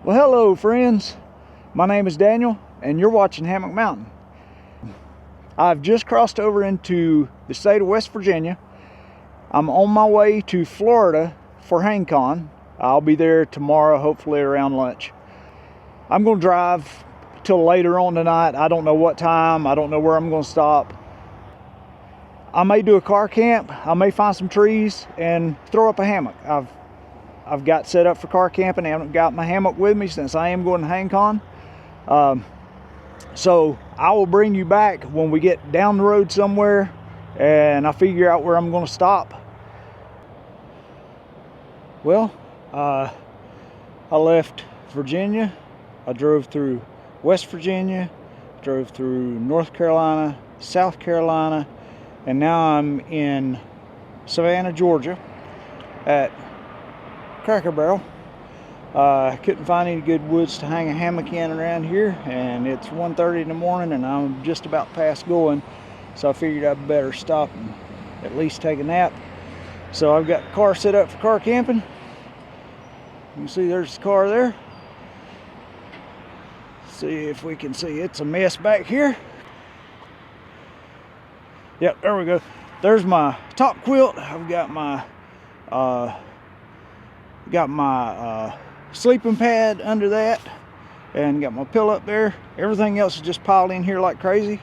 Well, hello friends. My name is Daniel and you're watching Hammock Mountain. I've just crossed over into the state of West Virginia. I'm on my way to Florida for HangCon. I'll be there tomorrow, hopefully around lunch. I'm going to drive till later on tonight. I don't know what time. I don't know where I'm going to stop. I may do a car camp. I may find some trees and throw up a hammock. I've got set up for car camping. I haven't got my hammock with me since I am going to HangCon. So I will bring you back when we get down the road somewhere and I figure out where I'm going to stop. Well, I left Virginia. I drove through West Virginia, drove through North Carolina, South Carolina, and now I'm in Savannah, Georgia at Cracker Barrel. I couldn't find any good woods to hang a hammock in around here, and it's 1:30 in the morning and I'm just about past going, so I figured I'd better stop and at least take a nap. So I've got the car set up for car camping. You can see there's the car there. See if we can see. It's a mess back here. Yep, there we go. There's my top quilt. I've got my sleeping pad under that, and got my pillow up there. Everything else is just piled in here like crazy.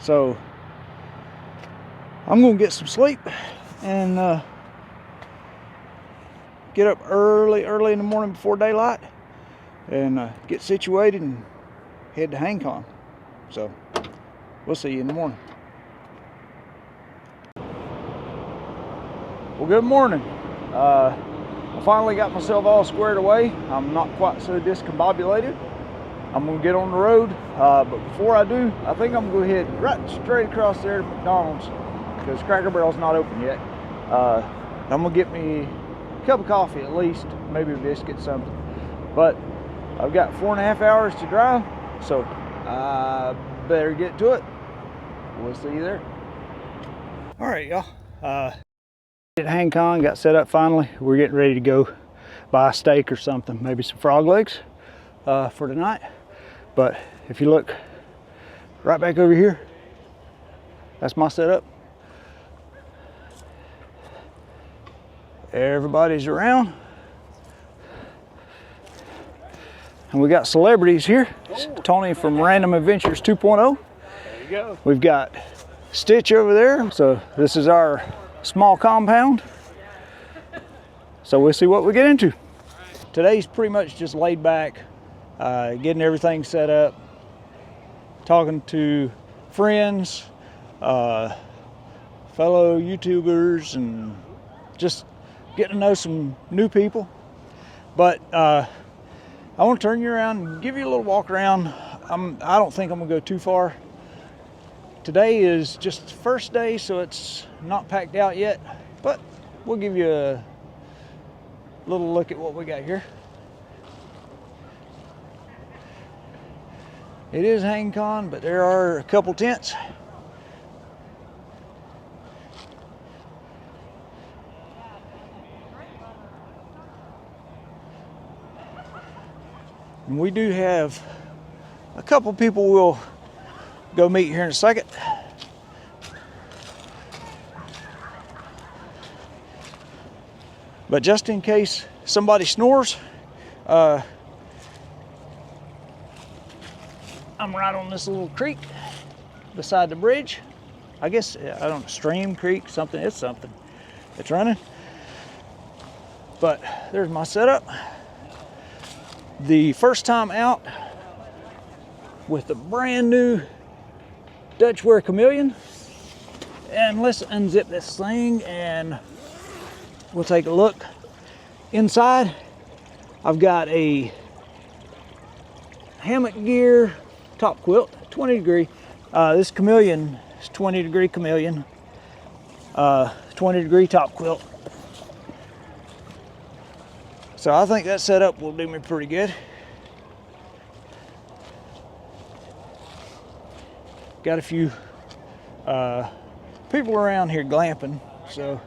So I'm gonna get some sleep and get up early in the morning before daylight and get situated and head to HangCon. So we'll see you in the morning. Well, good morning. I finally got myself all squared away. I'm not quite so discombobulated. I'm gonna get on the road, but before I do, I think I'm gonna go ahead right straight across there to McDonald's because Cracker Barrel's not open yet. I'm gonna get me a cup of coffee at least, maybe a biscuit, something. But I've got 4.5 hours to drive, so I better get to it. We'll see you there. All right, y'all. At HangCon, got set up finally. We're getting ready to go buy a steak or something, maybe some frog legs for tonight. But if you look right back over here, that's my setup. Everybody's around. And we got celebrities here. Tony from Random Adventures 2.0. There you go. We've got Stitch over there. So this is our small compound. So we'll see what we get into. Today's pretty much just laid back, getting everything set up, talking to friends, fellow YouTubers, and just getting to know some new people. But I want to turn you around and give you a little walk around. I don't think I'm gonna go too far. Today is just the first day, so it's not packed out yet, but we'll give you a little look at what we got here. It is HangCon, but there are a couple tents. And we do have a couple people we'll go meet here in a second. But just in case somebody snores, I'm right on this little creek beside the bridge. I guess, I don't know, stream, creek, something. It's something. It's running. But there's my setup. The first time out with the brand new Dutchware Chameleon. And let's unzip this thing and we'll take a look. Inside, I've got a Hammock Gear top quilt, 20 degree. This Chameleon is 20 degree Chameleon, 20 degree top quilt. So I think that setup will do me pretty good. Got a few people around here glamping, so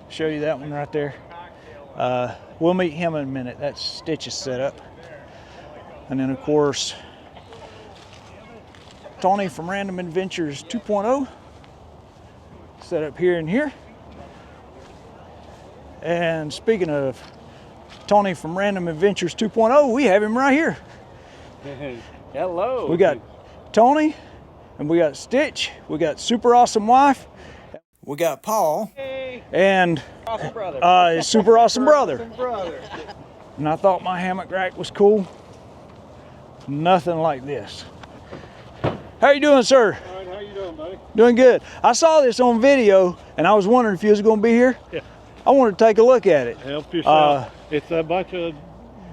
show you that one right there. We'll meet him in a minute. That's Stitch's setup. And then of course, Tony from Random Adventures 2.0 set up here and here. And speaking of Tony from Random Adventures 2.0, we have him right here. Hello. We got Tony, and we got Stitch, we got super awesome wife, we got Paul, Hey. And Awesome brother. His super awesome brother. Awesome brother. And I thought my hammock rack was cool. Nothing like this. How you doing, sir? All right, how you doing, buddy? Doing good. I saw this on video, and I was wondering if you was going to be here. Yeah. I wanted to take a look at it. Help yourself. It's a bunch of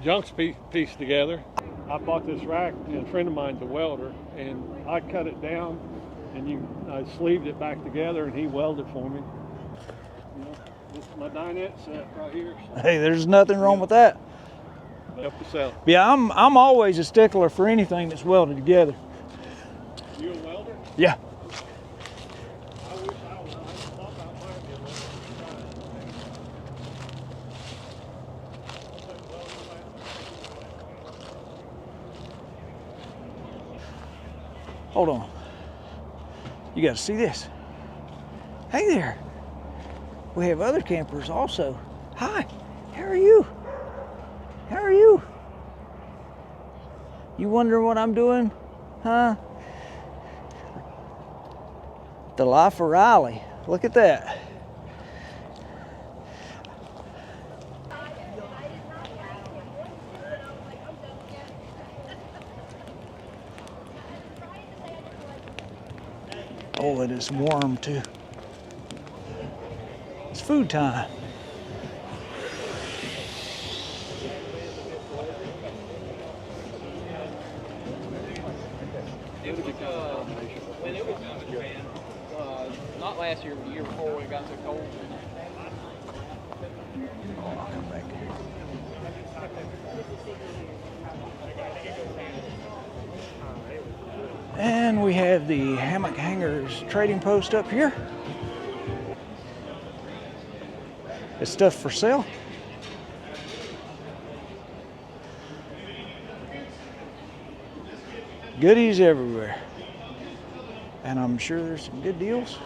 junks pieced together. I bought this rack, and a friend of mine's a welder, and I cut it down, and I sleeved it back together, and he welded for me. You know, this is my dinette set right here. So Hey, there's nothing wrong with that. help yourself. Yeah, I'm always a stickler for anything that's welded together. You a welder? Yeah. I wish I was. I thought about might be a Hold on. You got to see this. Hey there. We have other campers also. Hi. How are you? How are you? You wondering what I'm doing? Huh? The life of Riley. Look at that. Oh, it is warm too. It's food time. It was when it was not last year, but the year before when it got so cold. Oh, I'll come back. And we have the Hammock Hangers trading post up here. It's stuff for sale. Goodies everywhere. And I'm sure there's some good deals.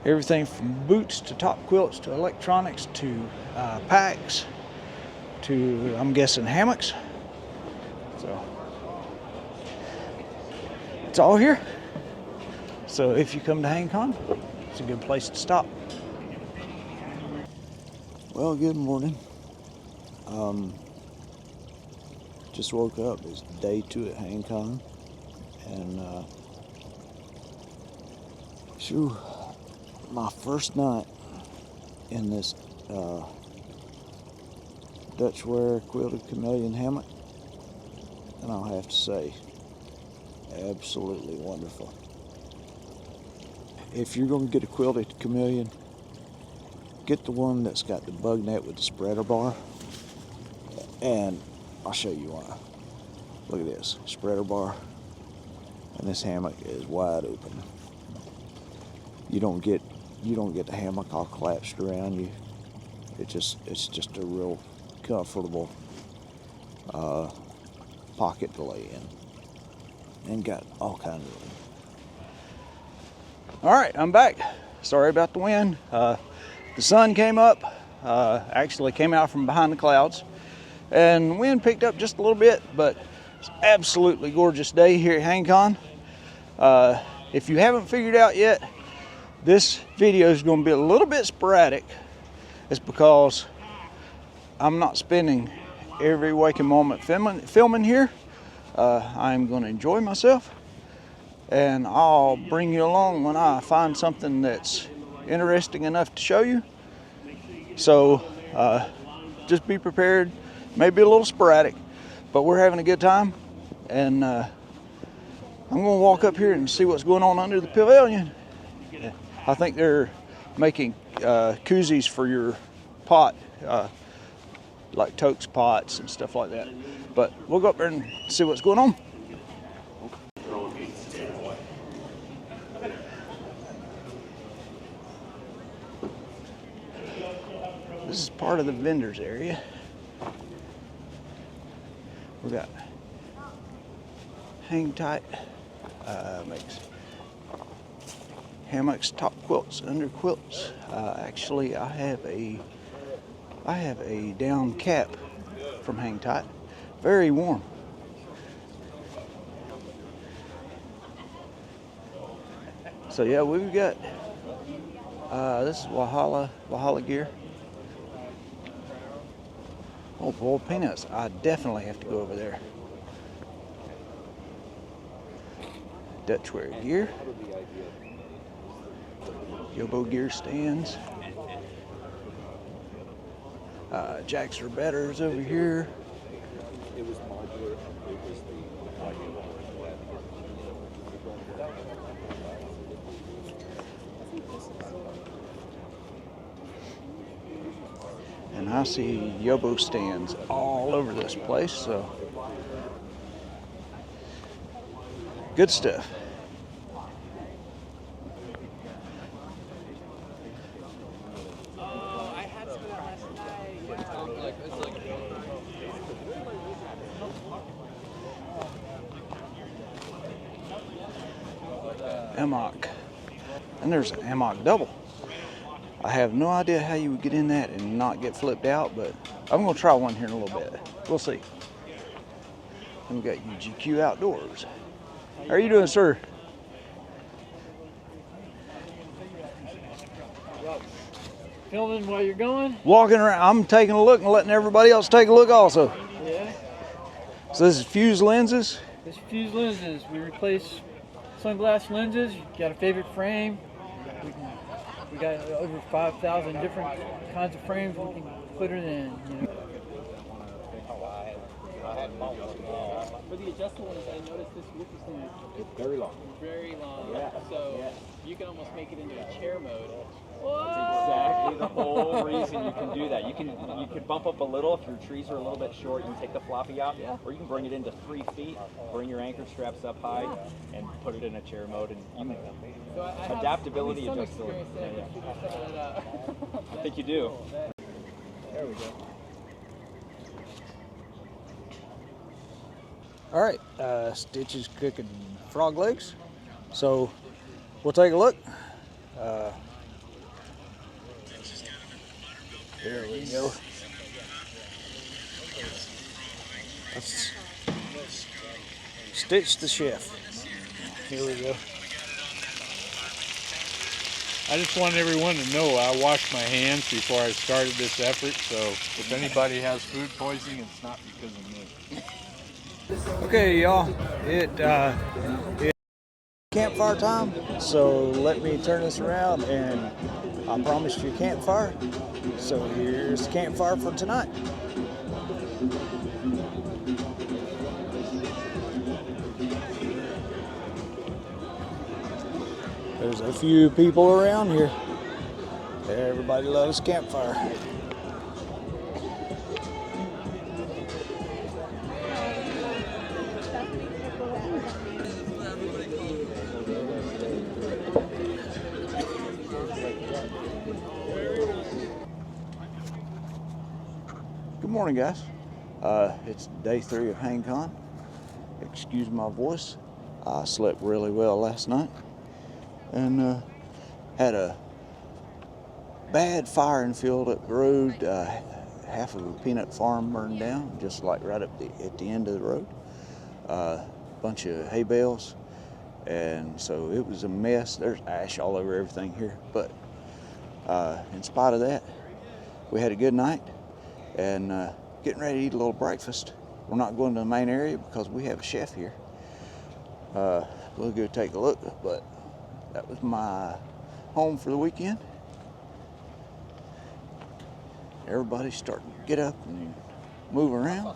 Everything from boots to top quilts to electronics to packs to, I'm guessing, hammocks. So it's all here. So if you come to HangCon, it's a good place to stop. Well, good morning. Just woke up. It's day 2 at HangCon, and my first night in this Dutch wear quilted chameleon hammock, and I'll have to say, absolutely wonderful. If you're going to get a quilted chameleon, get the one that's got the bug net with the spreader bar, and I'll show you why. Look at this spreader bar, and this hammock is wide open. You don't get the hammock all collapsed around you. It's just a real comfortable pocket to lay in, and got all kinds of room. All right, I'm back. Sorry about the wind. The sun came up, actually came out from behind the clouds, and the wind picked up just a little bit, but it's an absolutely gorgeous day here at HangCon. If you haven't figured out yet, this video is going to be a little bit sporadic. It's because I'm not spending every waking moment filming here. I'm going to enjoy myself, and I'll bring you along when I find something that's interesting enough to show you. So just be prepared. Maybe a little sporadic, but we're having a good time, and I'm going to walk up here and see what's going on under the pavilion. I think they're making koozies for your pot, like Toke's pots and stuff like that. But we'll go up there and see what's going on. This is part of the vendors area. We got Hang Tight, makes hammocks, top quilts, under quilts. Actually, I have a down cap from Hang Tight. Very warm. So yeah, we've got this is Walhalla gear. Oh, boiled peanuts. I definitely have to go over there. Dutchware gear. Yobo gear stands. Jacks or betters over here. It was modular. It was the and I see Yobo stands all over this place, so good stuff. I had some last night. Hammock. And there's an hammock double. I have no idea how you would get in that and not get flipped out, but I'm gonna try one here in a little bit. We'll see. And we got UGQ Outdoors. How are you doing, sir? Filming while you're going? Walking around. I'm taking a look and letting everybody else take a look also. Yeah. So this is fused lenses. This fused lenses. We replace sunglass lenses. You got a favorite frame? We got over 5,000 different kinds of frames we can put it in. You know. For the adjustable ones, I noticed this whip thing is very long. very long. Yeah. So Yeah. you can almost make it into a chair mode. That's exactly the whole reason you can do that. You can bump up a little if your trees are a little bit short. You can take the floppy out, or you can bring it into 3 feet. Bring your anchor straps up high, and put it in a chair mode. And you So I have adaptability, some adjustability. experience there. Yeah. Figure that out. I think you do. There we go. All right, Stitch is cooking frog legs. So we'll take a look. There we go. That's Stitch the chef. Here we go. I just want everyone to know I washed my hands before I started this effort, so if anybody has food poisoning, it's not because of me. Okay, y'all. It's campfire time. So let me turn this around, and I promised you a campfire. So here's the campfire for tonight. There's a few people around here. Everybody loves campfire. Good morning, guys. It's day 3 of HangCon. Excuse my voice. I slept really well last night and had a bad fire in field up the road. Half of a peanut farm burned down, just like right up at the end of the road. Bunch of hay bales, and so it was a mess. There's ash all over everything here, but in spite of that, we had a good night and getting ready to eat a little breakfast. We're not going to the main area because we have a chef here. We'll go take a look, but that was my home for the weekend. Everybody's starting to get up and move around.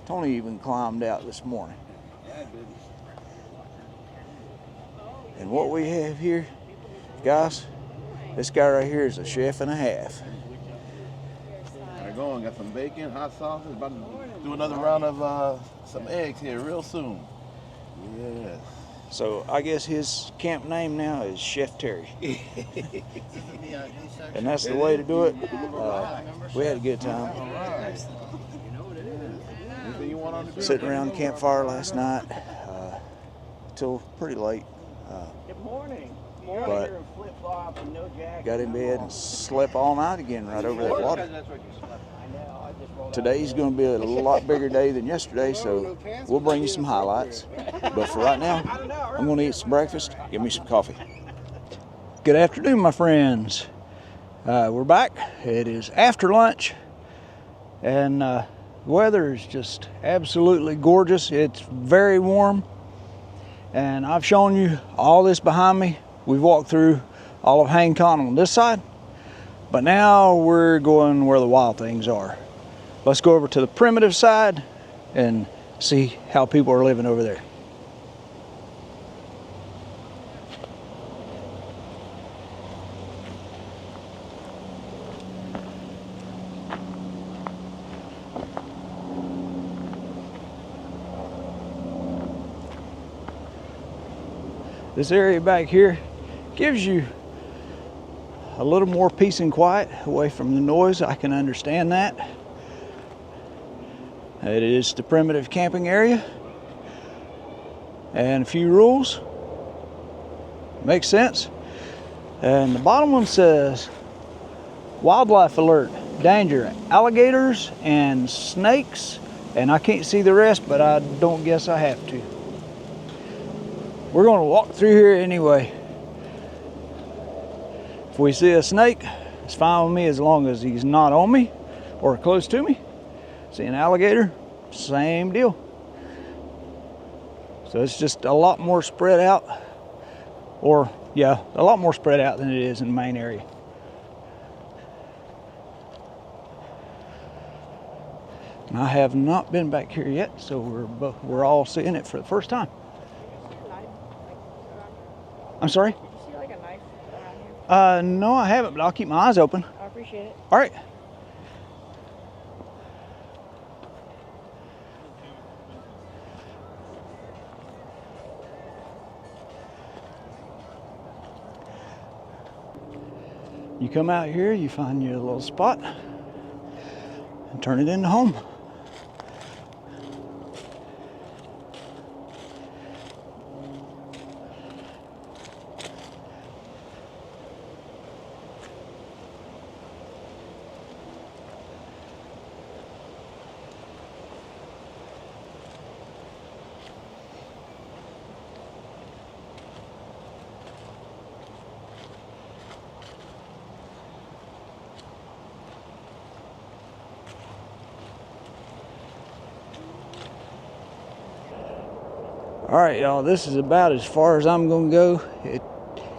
Tony even climbed out this morning. And what we have here, guys, this guy right here is a chef and a half. How you going? Got some bacon, hot sausage. About to do another round of some eggs here real soon. Yes. So I guess his camp name now is Chef Terry. And that's the way to do it. We had a good time. Sitting around the campfire last night till pretty late. Good morning. But got in bed and slept all night again right over that water. Today's going to be a lot bigger day than yesterday, so we'll bring you some highlights. But for right now, I'm going to eat some breakfast, give me some coffee. Good afternoon, my friends. We're back. It is after lunch, and the weather is just absolutely gorgeous. It's very warm, and I've shown you all this behind me. We've walked through all of HangCon on this side, but now we're going where the wild things are. Let's go over to the primitive side and see how people are living over there. This area back here gives you a little more peace and quiet away from the noise. I can understand that. It is the primitive camping area. And a few rules. Makes sense. And the bottom one says, wildlife alert, danger, alligators and snakes. And I can't see the rest, but I don't guess I have to. We're going to walk through here anyway. If we see a snake, it's fine with me as long as he's not on me or close to me. See an alligator, same deal. So it's just a lot more spread out, or yeah, a lot more spread out than it is in the main area. And I have not been back here yet, so we're all seeing it for the first time. I'm sorry? Did you see like a knife around here? No, I haven't, but I'll keep my eyes open. I appreciate it. All right. You come out here, you find your little spot and turn it into home. All right, y'all, this is about as far as I'm gonna go. It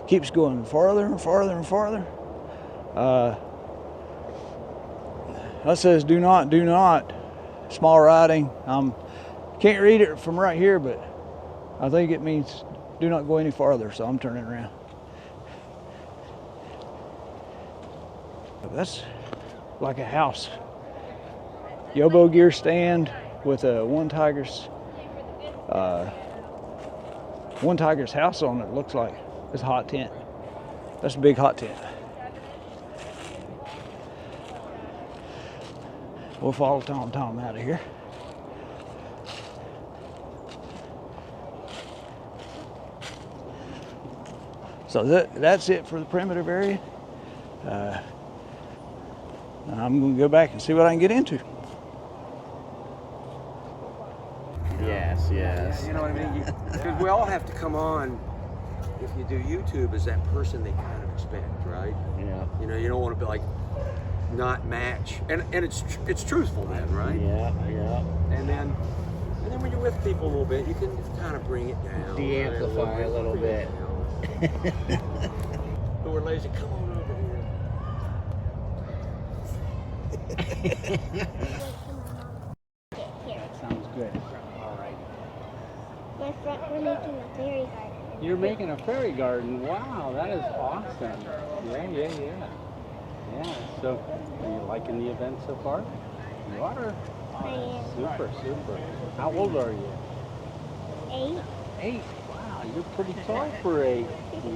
keeps going farther and farther and farther. That says do not, small writing. Can't read it from right here, but I think it means do not go any farther, so I'm turning around. That's like a house. Yobo gear stand with a one tiger's house on it, looks like. It's a hot tent. That's a big hot tent. We'll follow Tom out of here. So that's it for the primitive area. I'm going to go back and see what I can get into. Yes. You know what I mean? Because we all have to come on. If you do YouTube, as that person they kind of expect, right? Yeah. You know, you don't want to be like not match, and it's truthful then, right? Yeah. And then when you're with people a little bit, you can kind of bring it down, De-amplify a little bit. But we're lazy. Come on over here. Sounds good. All right. We're making a fairy garden. You're making a fairy garden. Wow, that is awesome. Yeah. So, are you liking the event so far? You are. I am. Super. How old are you? 8. 8. Wow, You're pretty tall for a.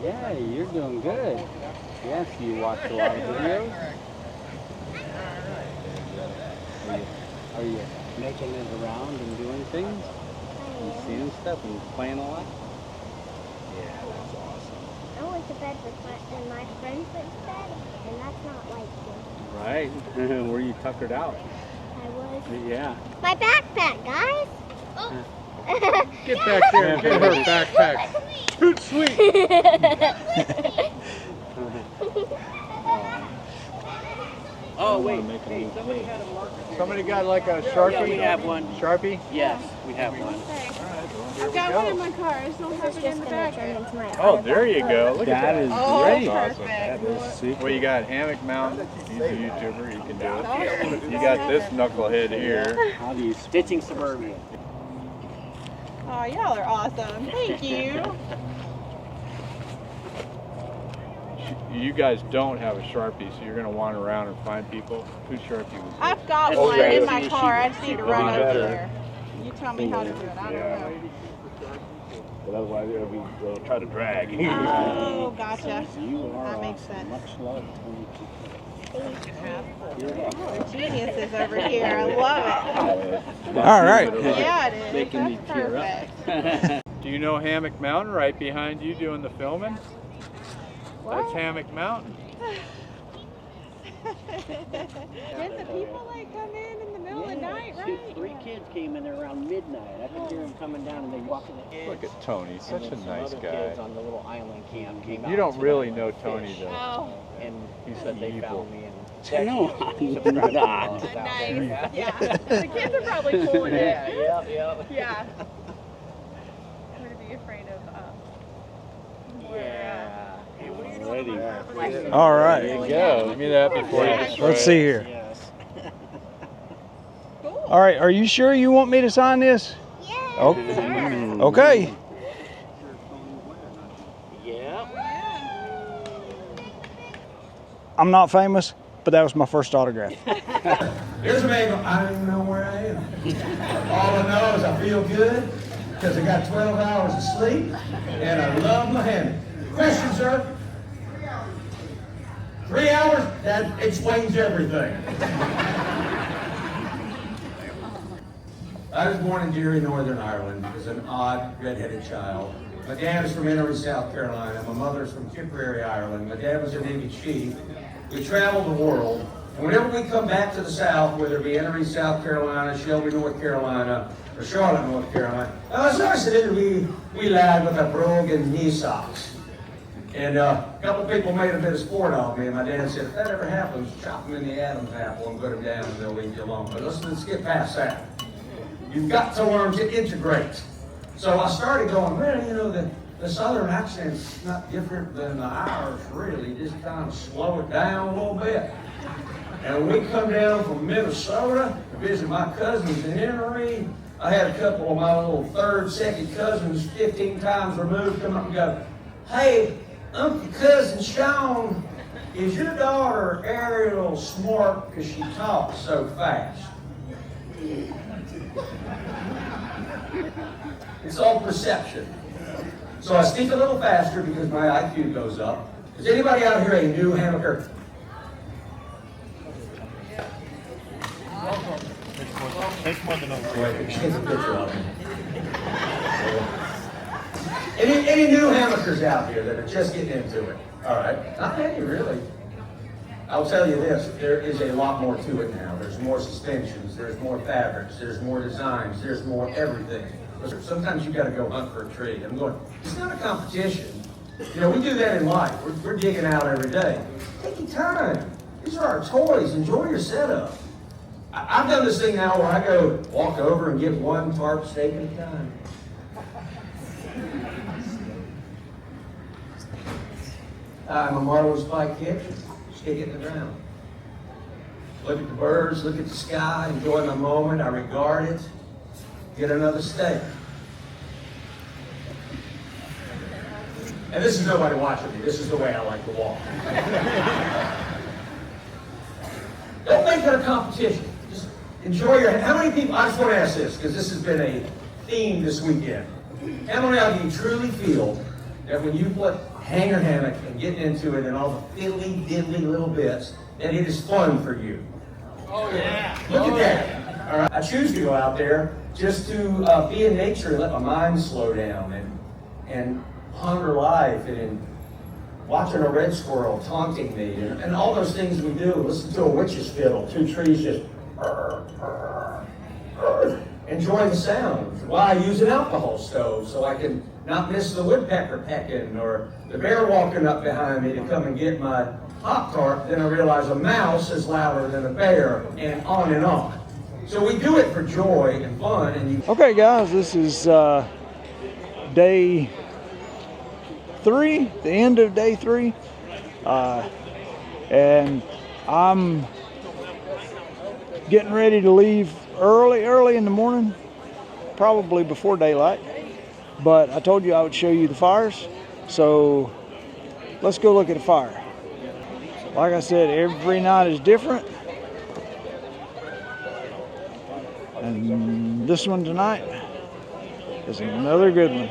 Yeah, you're doing good. Yes, you watch a lot of videos. Are you making it around and doing things? You seeing stuff and playing a lot? Yeah, that's awesome. I went to bed when my friends went to bed, and that's not like you. Right. Were you tuckered out? I was. Yeah. My backpack, guys! Oh. Get back there and get her backpack. Toot sweet. Oh, wait. Hey, somebody had a marker. Somebody got like a Sharpie? Yeah, we have one. Sharpie? Yes, we have one. I've got one in my car. I just don't have it in the bag. Oh, there you go. Look at that. That is great. Awesome. That is super. Well, you got Hammock Mountain. He's a YouTuber. You can do it. You got this knucklehead here. How do you stitching suburbia? Oh, y'all are awesome. Thank you. You guys don't have a Sharpie, so you're going to wander around and find people. Whose Sharpie was this? I've got one in my car. I just need to run over there. You tell me how to do it. I don't know. But otherwise, they'll try to drag. Oh, gotcha. That makes sense. Much love. We're geniuses over here. I love it. All right. Yeah, it is. Making me That's tear up. perfect. Do you know Hammock Mountain right behind you doing the filming? That's Hammock Mountain. Didn't the people like come in the middle of the night, right? 3 kids came in there around midnight. I could hear them coming down and they walked in the kids. Look at Tony, such a nice guy. Kids on the little island camp came out. You don't really know Tony though. Oh, And He's said they evil. found me and no, I'm not. nice. Yeah. The kids are probably pulling it. Yeah. Yeah. I'm going to be afraid of Ready. All right. There you go. Give me that before you destroy Let's it. see here. Yes. Cool. All right. Are you sure you want me to sign this? Yeah. Oh, okay. Yeah. I'm not famous, but that was my first autograph. Here's a man going, I don't even know where I am. All I know is I feel good because I got 12 hours of sleep and I love my hammock. Question, sir? 3 hours? That explains everything. I was born in Derry, Northern Ireland, as an odd, red-headed child. My dad is from Innery, South Carolina. My mother's from Tipperary, Ireland. My dad was a Navy chief. We traveled the world. And whenever we come back to the South, whether it be Innery, South Carolina, Shelby, North Carolina, or Charlotte, North Carolina, as I said, we lied with our broken knee socks. And a couple people made a bit of sport of me, and my dad said, if that ever happens, chop them in the Adam's apple and put them down and they'll leave you alone. But let's get past that. You've got to learn to integrate. So I started going, man, you know, the Southern accent's not different than the Irish, really. Just kind of slow it down a little bit. And when we come down from Minnesota to visit my cousins in Henry, I had a couple of my little second cousins, 15 times removed, come up and go, hey, Uncle Cousin Sean, is your daughter Ariel smart because she talks so fast? It's all perception. So I speak a little faster because my IQ goes up. Is anybody out here a new hammocker? Take more than a Wait, take a picture of me. Any new hammockers out here that are just getting into it? All right. Not many, really. I'll tell you this, there is a lot more to it now. There's more suspensions, there's more fabrics, there's more designs, there's more everything. Sometimes you got to go hunt for a tree. I'm going, it's not a competition. You know, we do that in life. We're digging out every day. Take your time. These are our toys. Enjoy your setup. I've done this thing now where I go walk over and get one tarp steak at a time. I'm a marvelous spike catcher. Stick it in the ground. Look at the birds, look at the sky, enjoy my moment. I regard it. Get another steak. And this is nobody watching me. This is the way I like to walk. Don't make it a competition. Just enjoy your, how many people, I just want to ask this, because this has been a theme this weekend. How many of you truly feel that when you put hanger hammock and getting into it and all the fiddly diddly little bits, that it is fun for you? Oh yeah. Look at that. All right. I choose to go out there just to be in nature and let my mind slow down and ponder life and watching a red squirrel taunting me and all those things we do. Listen to a witch's fiddle, two trees just enjoy the sound. While I use an alcohol stove so I can not miss the woodpecker pecking or the bear walking up behind me to come and get my Pop-Tart. Then I realize a mouse is louder than a bear, and on and on. So we do it for joy and fun. And Okay guys, this is day 3, the end of day 3. And I'm getting ready to leave early in the morning, probably before daylight. But I told you I would show you the fires, so let's go look at a fire. Like I said, every night is different. And this one tonight is another good one.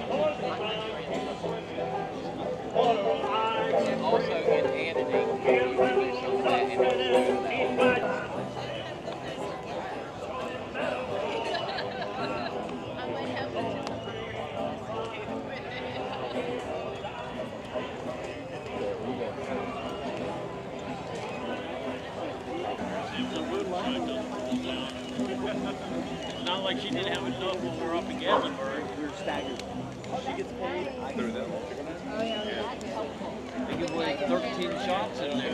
Not like she didn't have enough when we were up in Gatlinburg. We were staggered. She gets paid. I threw them. They give away 13 shots in there.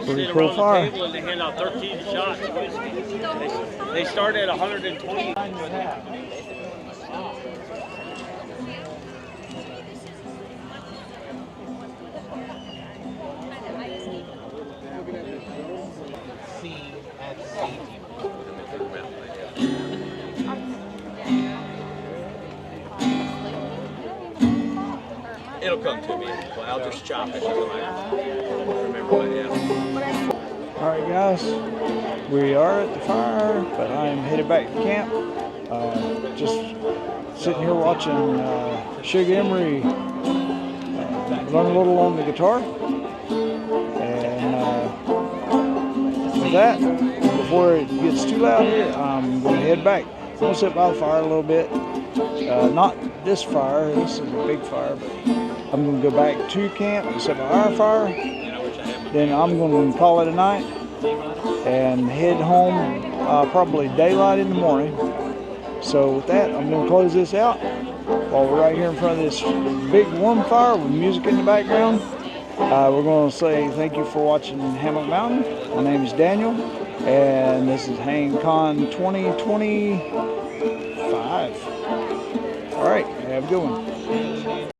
Pretty cool fire. The table and they hand out 13 shots. They start at 120. It'll come to me. I'll just chop it. Remember what it is. Alright guys, we are at the fire, but I'm headed back to camp. Just sitting here watching Sugar Emery run a little on the guitar. And with that, before it gets too loud here, I'm going to head back. I'm going to sit by the fire a little bit. Not this fire, this is a big fire, but I'm going to go back to camp and set by our fire. Then I'm going to call it a night and head home probably daylight in the morning. So with that, I'm going to close this out while we're right here in front of this big warm fire with music in the background. We're going to say thank you for watching Hammock Mountain. My name is Daniel, and this is HangCon 2025. All right, have a good one.